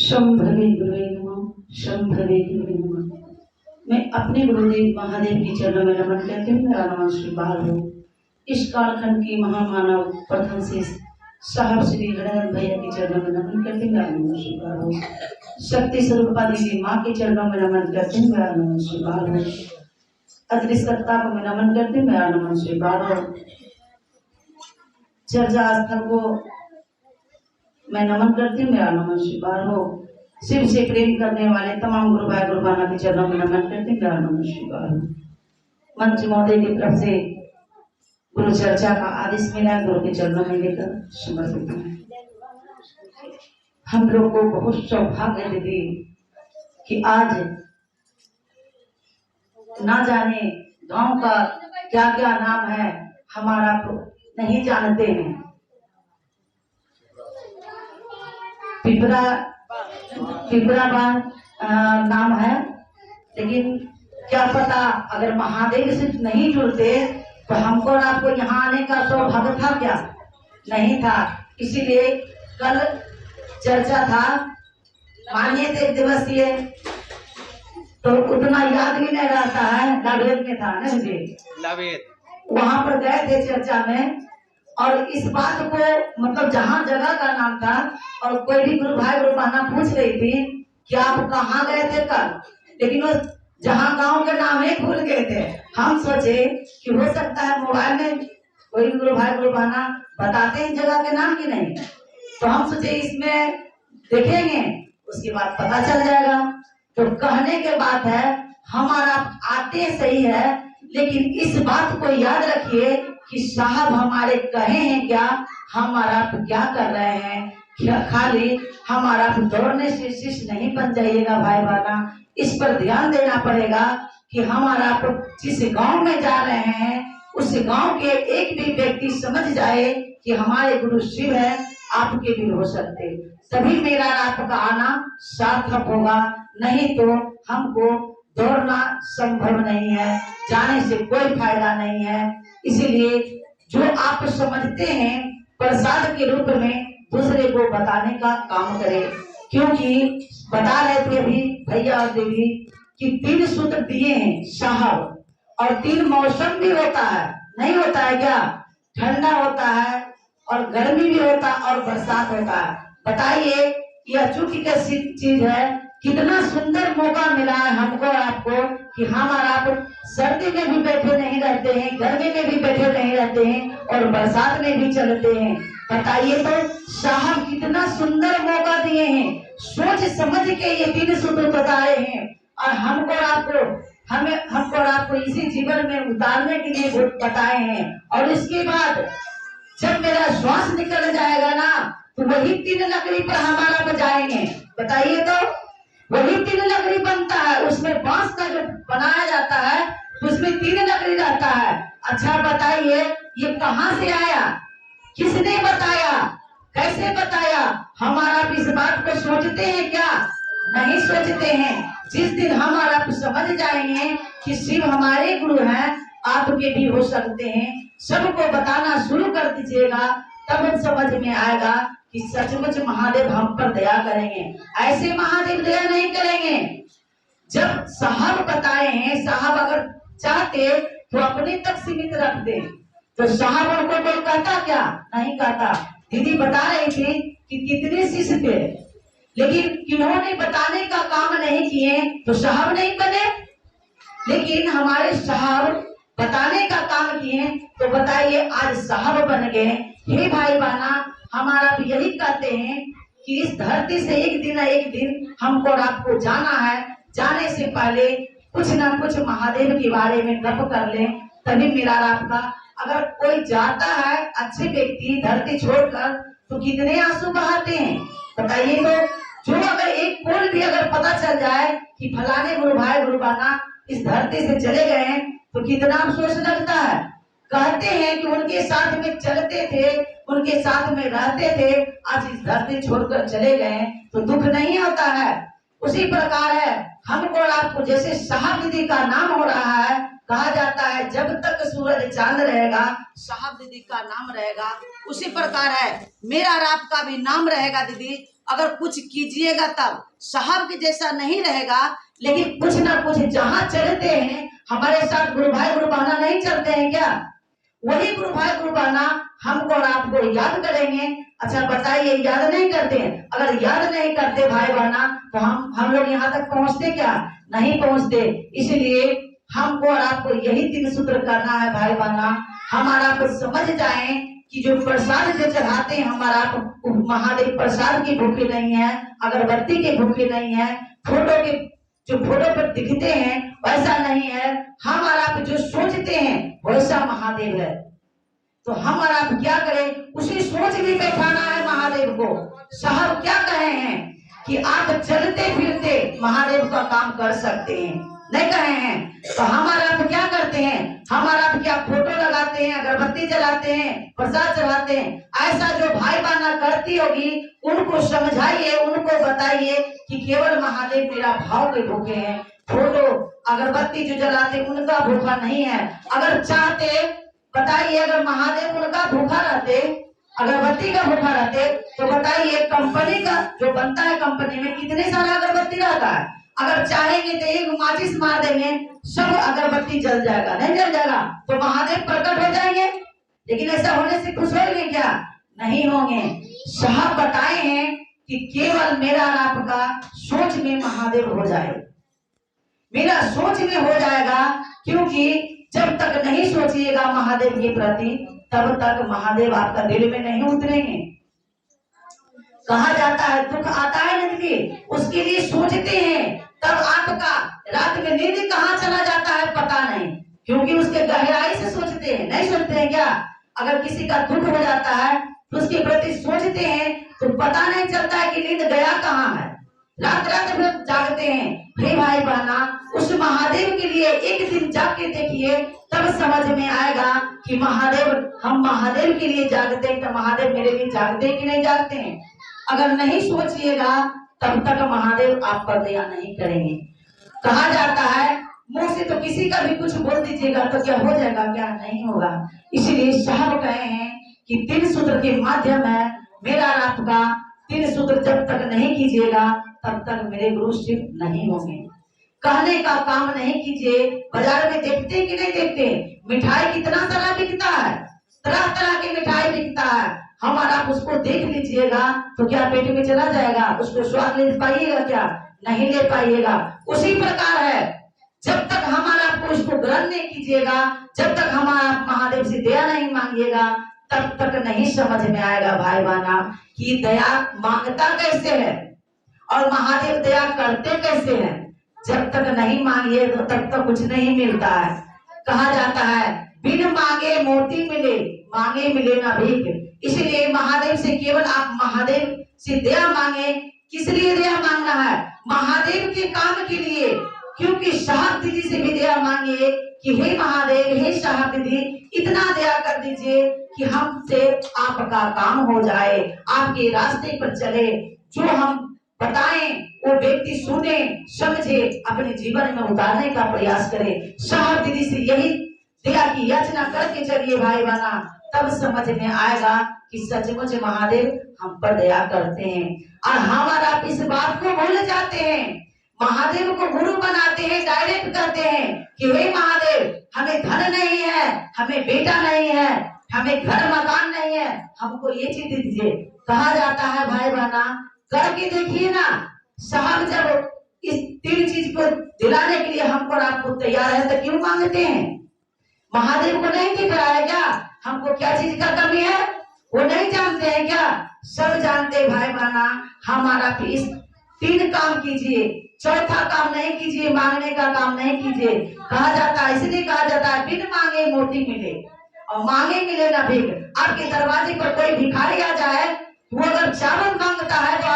शंभवे गुरुवे नमः। शंभवे गुरुवे नमः। मैं अपने गुरुदेव महादेव के चरणों में नमन करती हूँ। मेरा नाम श्री बाल हो। इस कालखंड की महामानव प्रथम से साहब श्री हरिनारायण भैया के चरणों में नमन करती हूँ। मेरा नाम श्री बाल हो। शक्ति स्वरूपा देवी माँ के चरणों में नमन करती हूँ। मेरा नाम श्री बाल हो। अदृश्यता को मैं नमन करती हूँ। मेरा नाम श्री बाल हो। चर्चा स्थल को मैं नमन करती हूँ। मेरा नमन श्री बाल हो। शिव से प्रेम करने वाले तमाम गुरु भाई गुरु बहनों के चरणों में नमन करती हूँ। मेरा नमन श्री बाल हो। मंच महोदय की तरफ से गुरु चर्चा का आदेश मिला है, गुरु के चरणों में लेकर समर्पित है। हम लोग को बहुत सौभाग्य दीदी कि आज ना जाने गांव का क्या क्या नाम है, हमारा तो नहीं जानते हैं। पिपराबाद नाम है, लेकिन क्या पता अगर महादेव से नहीं जुड़ते तो हमको और आपको यहाँ आने का सौभाग्य था क्या? नहीं था। इसीलिए कल चर्चा था, मानिए एक दिवसीय, तो उतना याद भी नहीं रहता है। लाभेद में था ना मुझे, वहां पर गए थे चर्चा में, और इस बात को मतलब जहाँ जगह का नाम था, और कोई भी गुरु भाई गुरु बहना पूछ रही थी कि आप कहाँ गए थे कल, लेकिन वो जहाँ गांव के नाम ही भूल गए थे। हम सोचे कि हो सकता है मोबाइल में कोई गुरु भाई गुरु बहना बताते हैं जगह के नाम की नहीं, तो हम सोचे इसमें देखेंगे, उसके बाद पता चल जाएगा। तो कहने के बाद है, हमारा आते सही है, लेकिन इस बात को याद रखिए कि साहब हमारे कहे हैं क्या, हमारा क्या कर रहे हैं। खाली हमारा दौड़ने से शिष्य नहीं बन जाइएगा भाई बहना, इस पर ध्यान देना पड़ेगा कि हमारा जिस गांव में जा रहे हैं उस गांव के एक भी व्यक्ति समझ जाए कि हमारे गुरु शिव है, आपके भी हो सकते, तभी मेरा आपका आना सार्थक होगा। नहीं तो हमको दौड़ना संभव नहीं है, जाने से कोई फायदा नहीं है। इसीलिए जो आप समझते हैं प्रसाद के रूप में दूसरे को बताने का काम करें, क्योंकि बता रहे थे अभी भैया और देवी कि 3 सूत्र दिए हैं साहब, और 3 मौसम भी होता है, नहीं होता है क्या? ठंडा होता है और गर्मी भी होता है और बरसात होता है। बताइए यह चूंकि कैसी चीज है, कितना सुंदर मौका मिला है हमको और आपको कि हम और आप सर्दी में भी बैठे नहीं रहते हैं, गर्मी में भी बैठे नहीं रहते हैं, और बरसात में भी चलते हैं। बताइए तो साहब कितना सुंदर मौका दिए हैं, सोच समझ के ये 3 सूत्र बता रहे हैं, और हमको और आपको इसी जीवन में उतारने के लिए बताए हैं। और इसके बाद जब मेरा श्वास निकल जाएगा ना, तो वही 3 लकड़ी पर हमारा बजाएंगे। बताइए तो वही 3 लकड़ी बनता है, उसमें बांस का जो बनाया जाता है उसमें 3 लकड़ी रहता है। अच्छा बताइए ये कहाँ से आया, किसने बताया, कैसे बताया? हमारा इस बात को सोचते हैं क्या? नहीं सोचते हैं। जिस दिन हमारा समझ जाएंगे कि शिव हमारे गुरु हैं, आपके भी हो सकते हैं, सबको बताना शुरू कर दीजिएगा, तब समझ में आएगा कि सचमुच महादेव हम पर दया करेंगे। ऐसे महादेव दया नहीं करेंगे। जब साहब बताए हैं, साहब अगर चाहते तो अपने तक सीमित रख दे, तो साहब उनको कोई कहता क्या? नहीं कहता। दीदी बता रही थी कि कितने शिष्य थे, लेकिन किन्होंने बताने का काम नहीं किए तो साहब नहीं बने। लेकिन हमारे साहब बताने का काम किए, तो बताइए आज साहब बन गए। हे भाई बहना, हमारा भी यही कहते हैं कि इस धरती से एक दिन हमको और आपको जाना है। जाने से पहले कुछ ना कुछ महादेव के बारे में गप कर लें, तभी मेरा आपका। अगर कोई जाता है अच्छे व्यक्ति धरती छोड़कर, तो कितने आंसू बहाते हैं बताइए तो। जो अगर एक कोल भी अगर पता चल जाए कि फलाने गुरु भाई गुरु बहना इस धरती से चले गए हैं, तो कितना अफसोस लगता है। कहते हैं कि उनके साथ में चलते थे, उनके साथ में रहते थे, आज इस धरती छोड़कर चले गए तो दुख नहीं होता है। उसी प्रकार है हमको और आपको, जैसे साहब दीदी का नाम हो रहा है, कहा जाता है जब तक सूरज चांद रहेगा साहब दीदी का नाम रहेगा। उसी प्रकार है मेरा और आपका भी नाम रहेगा दीदी। अगर कुछ कीजिएगा तब साहब के जैसा नहीं रहेगा, लेकिन कुछ ना कुछ जहां चलते हैं हमारे साथ गुरु भाई गुरु बहना नहीं चलते हैं क्या? वही गुरु भाई गुरु बहना हमको और आपको याद करेंगे। अच्छा बताइए, याद नहीं करते? अगर याद नहीं करते भाई बहना तो हम लोग यहाँ तक पहुँचते क्या? नहीं पहुँचते। इसलिए हमको और आपको यही 3 सूत्र करना है भाई बहना। हमारा आप समझ जाए कि जो प्रसाद जो चढ़ाते हैं हमारा महादेव प्रसाद की भूखे नहीं है, अगरबत्ती के भूखे नहीं है, फोटो के जो फोटो पर दिखते हैं वैसा नहीं है। हम और आप जो सोचते हैं वैसा महादेव है। तो हम और आप क्या करें? उसी सोच में बैठाना है महादेव को। साहब क्या कहे हैं कि आप चलते फिरते महादेव का काम कर सकते हैं, नहीं कहे हैं? तो हमारा आप क्या करते हैं? हमारा आप क्या फोटो लगाते हैं, अगरबत्ती जलाते हैं, प्रसाद चढ़ाते हैं। ऐसा जो भाई बहना करती होगी उनको समझाइए, उनको बताइए कि केवल महादेव मेरा भाव के भूखे हैं। फोटो अगरबत्ती जो जलाते उनका भूखा नहीं है। अगर चाहते बताइए, अगर महादेव उनका भूखा रहते, अगरबत्ती का भूखा रहते तो बताइए कंपनी का जो बनता है कंपनी में कितने सारा अगरबत्ती रहता है। अगर चाहेंगे तो एक माचिस मार देंगे सब अगरबत्ती जल जाएगा, नहीं जल जाएगा? तो महादेव प्रकट हो जाएंगे। लेकिन ऐसा होने से खुश होंगे क्या? नहीं होंगे। साहब बताए हैं कि केवल मेरा और आपका सोच में महादेव हो जाए। मेरा सोच में हो जाएगा, क्योंकि जब तक नहीं सोचिएगा महादेव के प्रति तब तक महादेव आपका दिल में नहीं उतरेंगे। कहा जाता है दुख आता है नंदी उसके लिए सोचते हैं, तब आपका रात में नींद कहाँ चला जाता है पता नहीं, क्योंकि उसके गहराई से सोचते हैं। नहीं सोचते हैं क्या? अगर किसी का दुख हो जाता है तो उसके प्रति सोचते हैं तो पता नहीं चलता है कि नींद गया कहाँ है। रात रात भर जागते हैं। हे भाई बहना, उस महादेव के लिए एक दिन जाग के देखिए, तब समझ में आएगा कि महादेव, हम महादेव के लिए जागते हैं तो महादेव मेरे लिए जागते हैं कि नहीं जागते हैं। अगर नहीं सोचिएगा तब तक महादेव आप पर दया नहीं करेंगे। कहा जाता है मुंह से तो किसी का भी कुछ बोल दीजिएगा तो क्या हो जाएगा? क्या नहीं होगा। इसलिए साहब कहे हैं कि 3 सूत्र के माध्यम है मेरा और आपका। 3 सूत्र जब तक नहीं कीजिएगा तब तक मेरे गुरु सिद्ध नहीं होंगे। कहने का काम नहीं कीजिए। बाजार में देखते कि नहीं देखते, मिठाई कितना सारा बिकता है, तरह तरह की मिठाई बिकता है। हमारा आप उसको देख लीजिएगा तो क्या पेट में चला जाएगा? उसको स्वाद ले पाइएगा क्या? नहीं ले पाइएगा। उसी प्रकार है, जब तक हमारा आपको उसको ग्रहण नहीं कीजिएगा, जब तक हमारा महादेव से दया नहीं मांगिएगा तब तक नहीं समझ में आएगा भाई बहना कि दया मांगता कैसे है और महादेव दया करते कैसे हैं। जब तक नहीं मांगिए तो तब तक कुछ नहीं मिलता है। कहा जाता है बिन मांगे मोती मिले, मांगे मिले ना भीख। इसलिए महादेव से केवल आप महादेव से दया मांगे। किस लिए दया मांगना है? महादेव के काम के लिए। क्योंकि साहब दीदी से भी दया मांगिए कि हे महादेव, हे साहब दीदी, इतना दया कर दीजिए कि हमसे आपका काम हो जाए, आपके रास्ते पर चले, जो हम बताएं वो व्यक्ति सुने समझे, अपने जीवन में उतारने का प्रयास करे। साहब दीदी से यही दया की याचना करके चलिए भाई बहना, तब समझ में आएगा कि सचमुच महादेव हम पर दया करते हैं। और हमारा आप इस बात को भूल जाते हैं, महादेव को गुरु बनाते हैं, डायरेक्ट करते हैं कि हे महादेव, हमें धन नहीं है, हमें बेटा नहीं है, हमें घर मकान नहीं है, हमको ये चीज दीजिए। कहा जाता है भाई बहना, करके देखिए ना, साहब जब इस 3 चीज को दिलाने के लिए हमको और आपको तैयार है तो क्यों मांगते हैं? महादेव को नहीं दिख रहा है क्या हमको क्या चीज का कमी है? वो नहीं जानते हैं क्या? सब जानते भाई बहना। हमारा इस 3 काम कीजिए, चौथा काम नहीं कीजिए, मांगने का काम नहीं कीजिए। कहा जाता है, इसलिए कहा जाता है बिन मांगे मोती मिले और मांगे मिले ना भीख। आपके दरवाजे पर कोई भिखारी आ जाए, वो अगर चावल मांगता है तो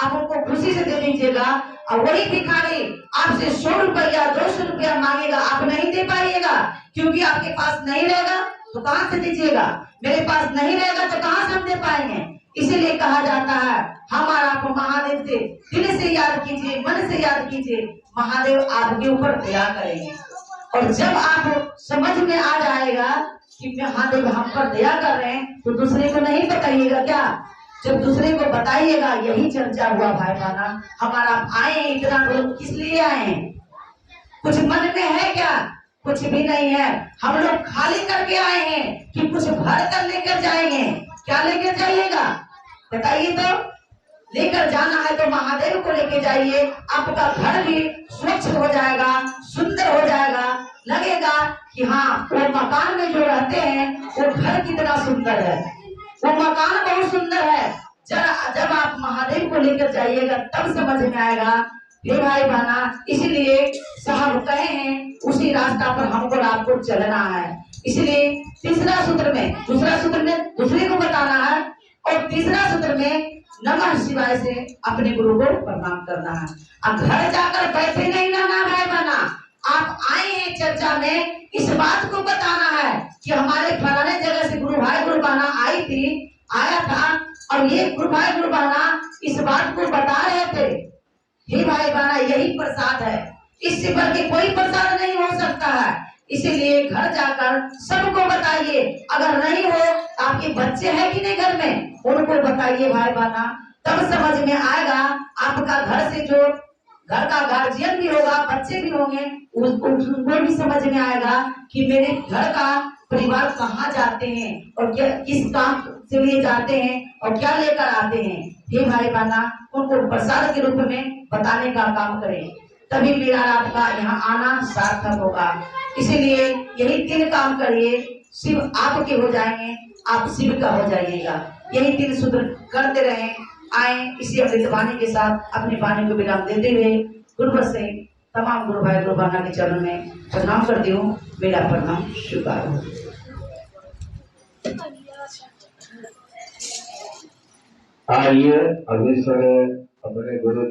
आप उनको खुशी से दे दीजिएगा, और वही भिखारी आपसे 100 रुपया 200 रुपया मांगेगा, आप नहीं दे पाइएगा, क्योंकि आपके पास नहीं रहेगा तो कहाँ से दीजिएगा? मेरे पास नहीं रहेगा तो कहाँ से हम दे पाएंगे? इसीलिए कहा जाता है हमारा आपको महादेव से दिल से याद कीजिए, मन से याद कीजिए, महादेव आपके ऊपर दया करेंगे। और जब आप समझ में आ जाएगा कि महादेव हम पर दया कर रहे हैं, तो दूसरे को नहीं बताइएगा क्या? जब दूसरे को बताइएगा, यही चर्चा हुआ भाई बहना। हमारा आए हैं इतना लोग किस लिए आए हैं? कुछ मन में है क्या? कुछ भी नहीं है। हम लोग खाली करके आए हैं कि कुछ भर कर लेकर जाएंगे। क्या लेकर जाइएगा बताइए तो? लेकर जाना है तो महादेव को लेके जाइए। आपका घर भी स्वच्छ हो जाएगा, सुंदर हो जाएगा। लगेगा कि हाँ, वो मकान में जो रहते हैं वो घर कितना सुंदर है, वो मकान बहुत सुंदर है। जब आप महादेव को लेकर जाइएगा तब समझ में आएगा। हे भाई बहना, इसलिए साहब कहे हैं उसी रास्ता पर हमको आपको चलना है। इसलिए तीसरा सूत्र में, दूसरा सूत्र में दूसरे को बताना है, और तीसरा सूत्र में नमः शिवाय से अपने गुरु को प्रणाम करना है। अब घर जाकर बैठे नहीं रहना भाई बहना। आप आए हैं चर्चा में, इस बात को बताना है कि हमारे फलाने जगह से गुरु भाई गुरु बहना आया था, और ये गुरु भाई गुरु बहना इस बात को बता रहे थे। हे भाई बहना, यही प्रसाद है, इससे बढ़ के कोई प्रसाद नहीं हो सकता है। इसीलिए घर जाकर सबको बताइए। अगर नहीं हो तो आपके बच्चे हैं कि नहीं घर में, उनको बताइए भाई बहना। तब समझ में आएगा। आपका घर से जो घर का गार्जियन भी होगा, बच्चे भी होंगे, उनको भी समझ में आएगा कि मेरे घर का परिवार कहाँ जाते हैं और क्या किस काम के लिए जाते हैं और क्या लेकर आते हैं। हे भाई बहना, उनको प्रसाद के रूप में बताने का काम करें, तभी मेरा आपका यहाँ आना सार्थक होगा। इसीलिए यही 3 काम करिए, शिव आपके हो जाएंगे, आप शिव का हो जाइएगा। यही 3 सूत्र करते रहे। आए इसी अमृत वाणी के साथ अपनी वाणी को विराम देते हुए गुरुवर से तमाम गुरु भाई गुरु बहना के चरण में प्रणाम करती हूँ। मेरा प्रणाम स्वीकार हो। आइए अभी अपने गुरु के